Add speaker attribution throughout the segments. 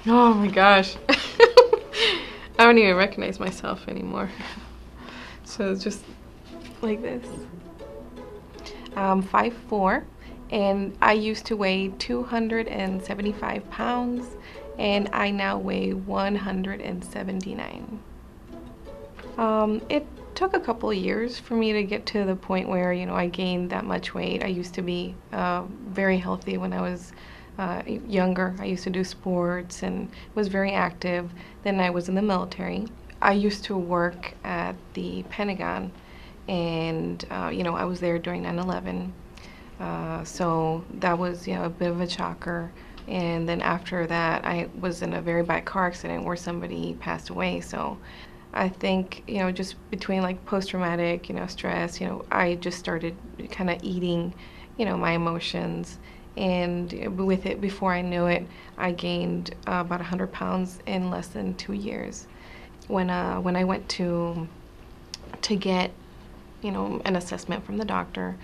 Speaker 1: Oh my gosh. I don't even recognize myself anymore. So it's just like this. I'm 5'4", and I used to weigh 275 pounds, and I now weigh 179. It took a couple of years for me to get to the point where, I gained that much weight. I used to be very healthy when I was younger. I used to do sports and was very active. Then I was in the military. I used to work at the Pentagon, and I was there during 9/11. So that was a bit of a shocker. And then after that, I was in a very bad car accident where somebody passed away. So I think, just between like post-traumatic, stress, I just started kind of eating, my emotions. And with it, before I knew it, I gained about 100 pounds in less than 2 years. When I went to get, an assessment from the doctor,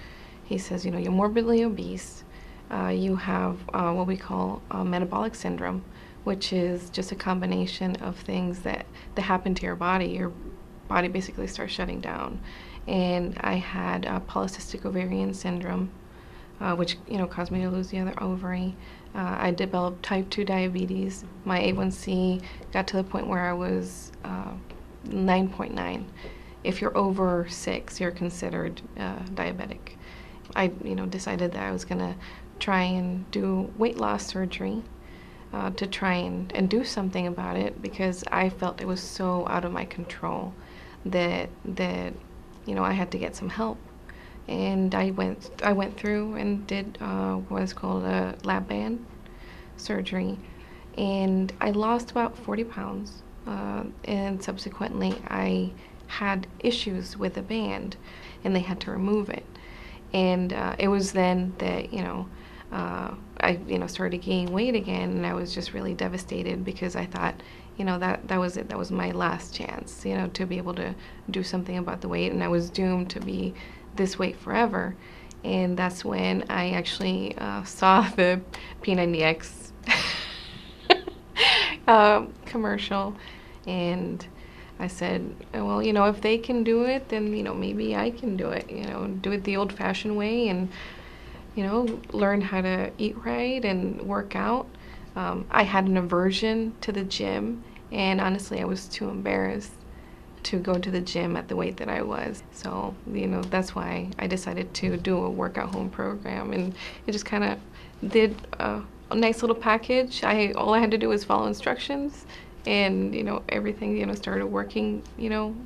Speaker 1: he says, you're morbidly obese. You have what we call metabolic syndrome, which is just a combination of things that happen to your body. Your body basically starts shutting down. And I had polycystic ovarian syndrome, which caused me to lose the other ovary. I developed type 2 diabetes. My A1C got to the point where I was 9.9. If you're over 6, you're considered diabetic. I decided that I was gonna try and do weight loss surgery to try and do something about it, because I felt it was so out of my control that I had to get some help. And I went through and did what's called a lab band surgery, and I lost about 40 pounds. And subsequently, I had issues with the band, and they had to remove it. And it was then that I started gaining weight again, and I was just really devastated, because I thought that was it. That was my last chance, to be able to do something about the weight, and I was doomed to be this weight forever. And that's when I actually saw the P90X commercial, and I said, well, if they can do it, then maybe I can do it. Do it the old-fashioned way, and learn how to eat right and work out. I had an aversion to the gym, and honestly, I was too embarrassed to go to the gym at the weight that I was. So, that's why I decided to do a workout home program, and it just kind of did a nice little package. All I had to do was follow instructions, and everything started working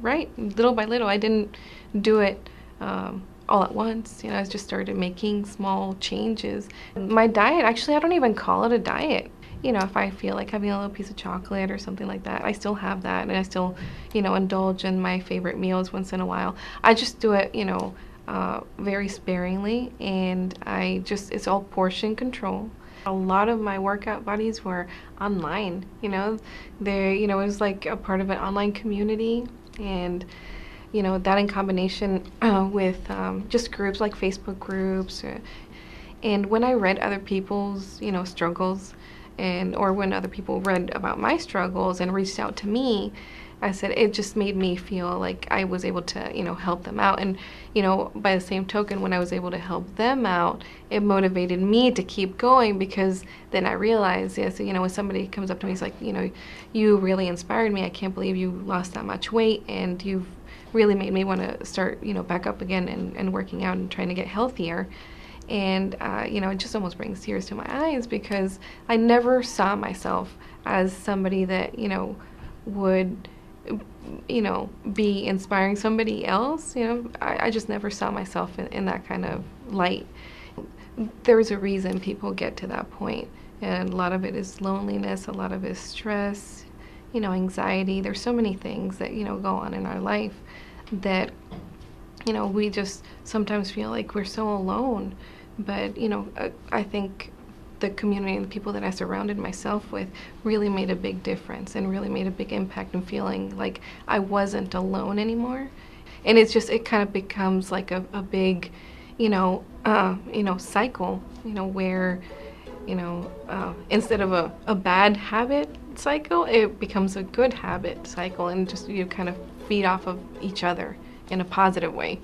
Speaker 1: right, little by little. I didn't do it all at once. I just started making small changes. My diet, actually, I don't even call it a diet. If I feel like having a little piece of chocolate or something like that, I still have that, and I still, indulge in my favorite meals once in a while. I just do it, very sparingly, and it's all portion control. A lot of my workout buddies were online, it was like a part of an online community, and that in combination with just groups like Facebook groups, and when I read other people's struggles, or when other people read about my struggles and reached out to me, I said it just made me feel like I was able to help them out. And by the same token, when I was able to help them out, it motivated me to keep going, because then I realized, yes, when somebody comes up to me, it's like, you really inspired me. I can't believe you lost that much weight, and you've really made me want to start back up again and working out and trying to get healthier. And it just almost brings tears to my eyes, because I never saw myself as somebody that would be inspiring somebody else. I just never saw myself in that kind of light. There's a reason people get to that point, and a lot of it is loneliness, a lot of it is stress, anxiety. There's so many things that go on in our life that we just sometimes feel like we're so alone. But I think the community and the people that I surrounded myself with really made a big difference, and really made a big impact in feeling like I wasn't alone anymore. And it kind of becomes like a big cycle, where instead of a bad habit cycle, it becomes a good habit cycle, and just you kind of feed off of each other in a positive way.